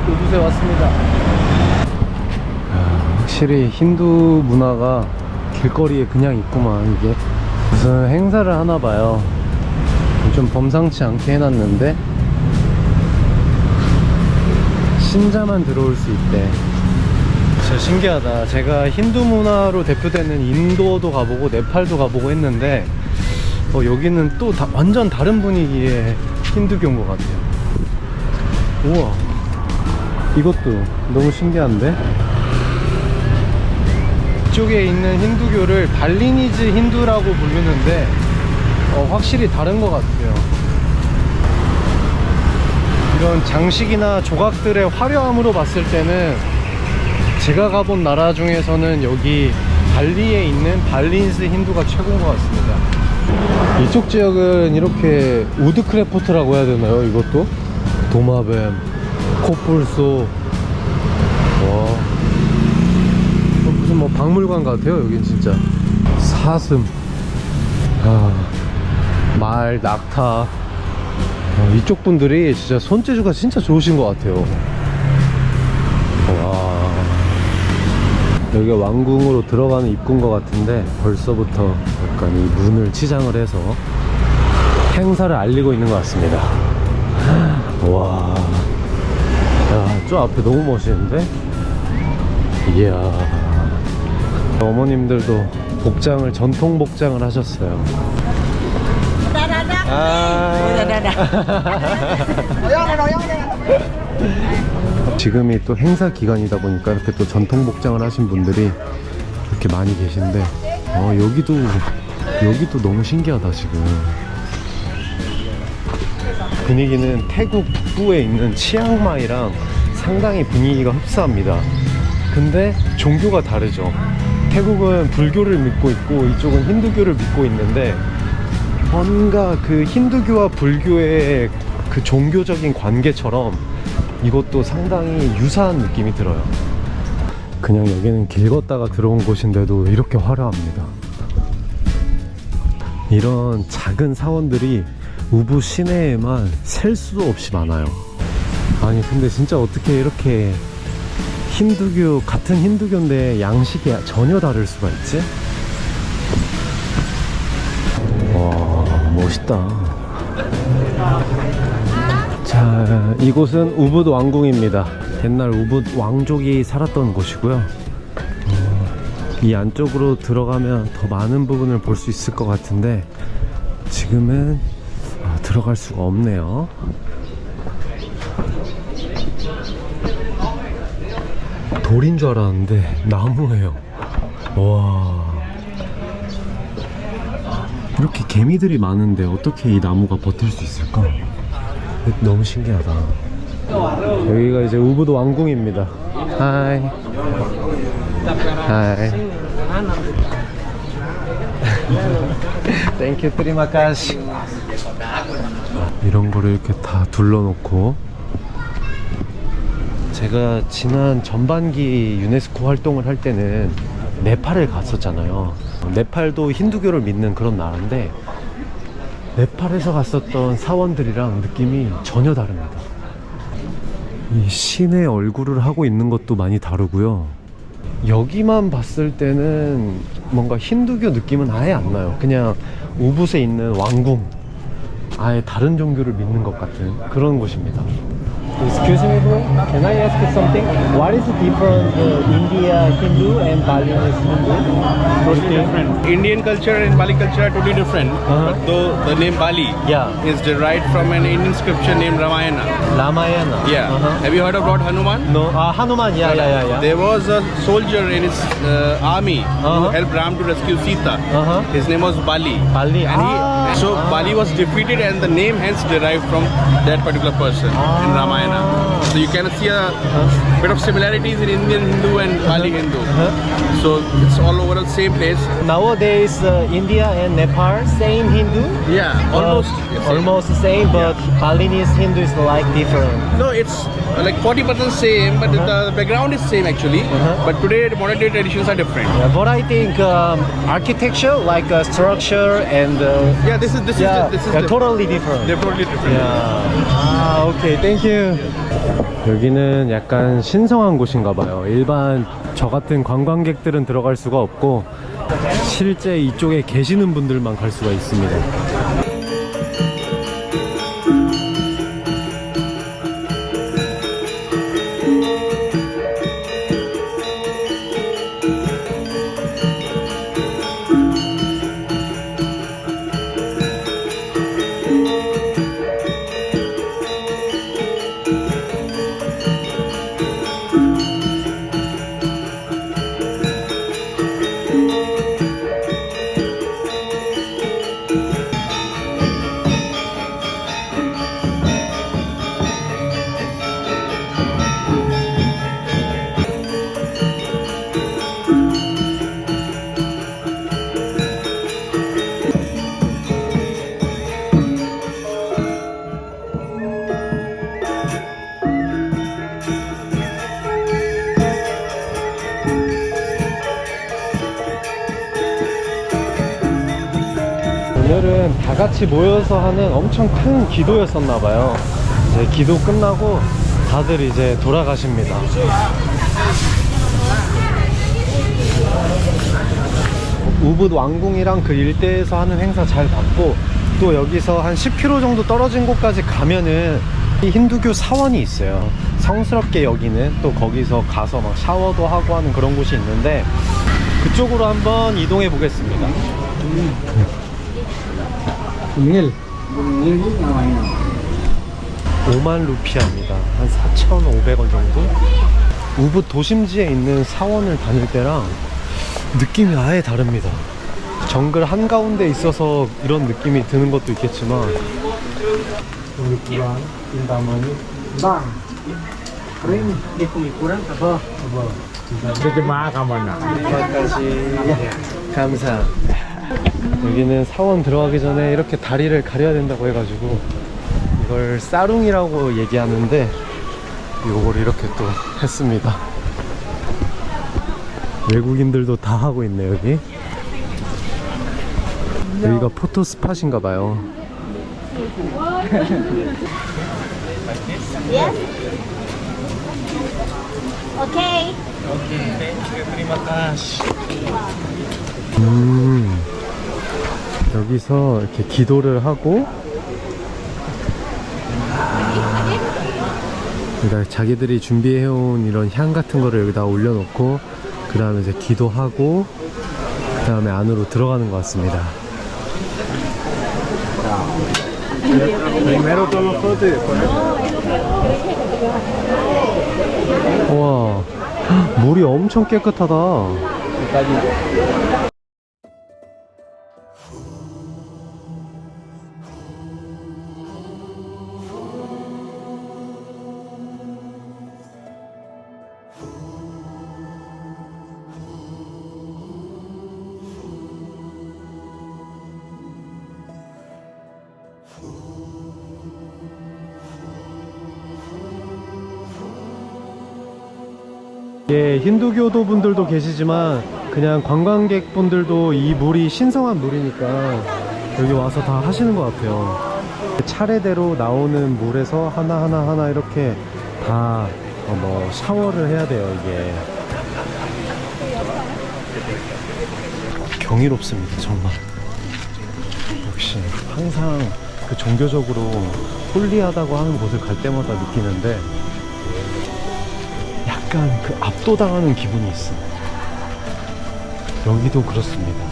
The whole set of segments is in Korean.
우붓에 왔습니다. 확실히 힌두 문화가 길거리에 그냥 있구만. 이게 무슨 행사를 하나 봐요. 좀 범상치 않게 해놨는데 신자만 들어올 수 있대. 진짜 신기하다. 제가 힌두 문화로 대표되는 인도도 가보고 네팔도 가보고 했는데 여기는 또 완전 다른 분위기의 힌두교인 것 같아요. 우와, 이것도 너무 신기한데? 이쪽에 있는 힌두교를 발리니즈 힌두라고 부르는데 확실히 다른 것 같아요. 이런 장식이나 조각들의 화려함으로 봤을 때는 제가 가본 나라 중에서는 여기 발리에 있는 발린스 힌두가 최고인 것 같습니다. 이쪽 지역은 이렇게 우드크래프트라고 해야 되나요? 이것도 도마뱀, 코뿔소, 와, 무슨 뭐 박물관 같아요. 여긴 진짜 사슴, 말, 낙타. 이쪽 분들이 진짜 손재주가 진짜 좋으신 것 같아요. 와, 여기가 왕궁으로 들어가는 입구인 것 같은데 벌써부터 약간 이 문을 치장을 해서 행사를 알리고 있는 것 같습니다. 와, 야, 저 앞에 너무 멋있는데? 이야, 어머님들도 복장을, 전통 복장을 하셨어요. 지금이 또 행사 기간이다 보니까 이렇게 또 전통 복장을 하신 분들이 이렇게 많이 계신데 여기도 너무 신기하다. 지금 분위기는 태국 북부에 있는 치앙마이랑 상당히 분위기가 흡사합니다. 근데 종교가 다르죠. 태국은 불교를 믿고 있고 이쪽은 힌두교를 믿고 있는데 뭔가 그 힌두교와 불교의 그 종교적인 관계처럼 이것도 상당히 유사한 느낌이 들어요. 그냥 여기는 길 걷다가 들어온 곳인데도 이렇게 화려합니다. 이런 작은 사원들이 우붓 시내에만 셀 수도 없이 많아요. 아니 근데 진짜 어떻게 이렇게 힌두교, 같은 힌두교인데 양식이 전혀 다를 수가 있지? 와, 멋있다. 자, 이곳은 우붓 왕궁입니다. 옛날 우붓 왕족이 살았던 곳이고요. 이 안쪽으로 들어가면 더 많은 부분을 볼 수 있을 것 같은데 지금은 들어갈 수가 없네요. 돌인 줄 알았는데 나무예요. 와, 이렇게 개미들이 많은데 어떻게 이 나무가 버틸 수 있을까? 너무 신기하다. 여기가 이제 우붓 왕궁입니다. 하이. 하이. 땡큐, 트리마카시. 이런 거를 이렇게 다 둘러놓고, 제가 지난 전반기 유네스코 활동을 할 때는 네팔을 갔었잖아요. 네팔도 힌두교를 믿는 그런 나라인데 네팔에서 갔었던 사원들이랑 느낌이 전혀 다릅니다. 이 신의 얼굴을 하고 있는 것도 많이 다르고요. 여기만 봤을 때는 뭔가 힌두교 느낌은 아예 안 나요. 그냥 우붓에 있는 왕궁, 아예 다른 종교를 믿는 것 같은 그런 곳입니다. Excuse me, bro. Can I ask you something? What is the difference India Hindu and Balinese Hindu? Totally different. Indian culture and Bali culture are totally different. But though the name Bali is derived from an Indian scripture named Ramayana. Ramayana. Yeah. Have you heard of Lord Hanuman? No. Hanuman. Yeah. There was a soldier in his army who helped Ram to rescue Sita. His name was Bali. Bali. And so Bali was defeated, and the name hence derived from that particular person in Ramayana. So you can see a bit of similarities in Indian Hindu and Bali Hindu. So it's all over the same place. Nowadays, India and Nepal same Hindu. Yeah, almost. Almost the same, but Balinese Hindu is like different. No, it's like 40% same, but the background is same actually. But today the modern day traditions are different. But I think architecture, like structure and this is totally different. They're totally different. Okay, thank you. 여기는 약간 신성한 곳인가 봐요. 일반 저 같은 관광객들은 들어갈 수가 없고 실제 이쪽에 계시는 분들만 갈 수가 있습니다. 오늘은 다 같이 모여서 하는 엄청 큰 기도였었나봐요. 이제 기도 끝나고 다들 이제 돌아가십니다. 우붓 왕궁이랑 그 일대에서 하는 행사 잘 봤고, 또 여기서 한 10km 정도 떨어진 곳까지 가면은 이 힌두교 사원이 있어요. 성스럽게 여기는 또 거기서 가서 막 샤워도 하고 하는 그런 곳이 있는데 그쪽으로 한번 이동해 보겠습니다. 5만 루피아입니다. 한 4,500원 정도? 우붓 도심지에 있는 사원을 다닐 때랑 느낌이 아예 다릅니다. 정글 한가운데 있어서 이런 느낌이 드는 것도 있겠지만 감사. 여기는 사원 들어가기 전에 이렇게 다리를 가려야 된다고 해가지고 이걸 싸룽이라고 얘기하는데 요걸 이렇게 또 했습니다. 외국인들도 다 하고 있네. 여기가 포토 스팟인가 봐요. Yes? Okay. 여기서 이렇게 기도를 하고 그러니까 자기들이 준비해온 이런 향 같은 거를 여기다 올려놓고 그 다음에 이제 기도하고 그 다음에 안으로 들어가는 것 같습니다. 와, 물이 엄청 깨끗하다. 예, 힌두교도 분들도 계시지만 그냥 관광객 분들도 이 물이 신성한 물이니까 여기 와서 다 하시는 것 같아요. 차례대로 나오는 물에서 하나 이렇게 다 샤워를 해야 돼요. 이게 경이롭습니다, 정말. 역시 항상 그 종교적으로 홀리하다고 하는 곳을 갈 때마다 느끼는데 약간 그 압도당하는 기분이 있어. 여기도 그렇습니다.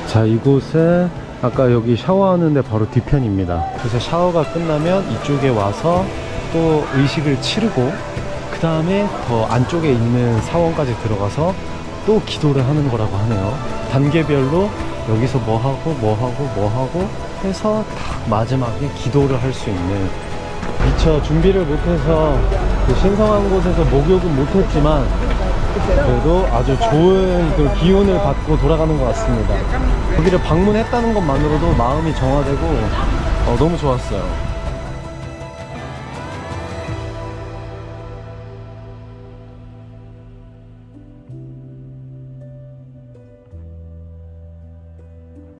자, 이곳은 아까 여기 샤워하는데 바로 뒤편입니다. 그래서 샤워가 끝나면 이쪽에 와서 또 의식을 치르고 그 다음에 더 안쪽에 있는 사원까지 들어가서 또 기도를 하는 거라고 하네요. 단계별로 여기서 뭐하고 해서 딱 마지막에 기도를 할 수 있는. 미처 준비를 못해서 그 신성한 곳에서 목욕은 못했지만 그래도 아주 좋은 그 기운을 받고 돌아가는 것 같습니다. 여기를 방문했다는 것만으로도 마음이 정화되고 너무 좋았어요.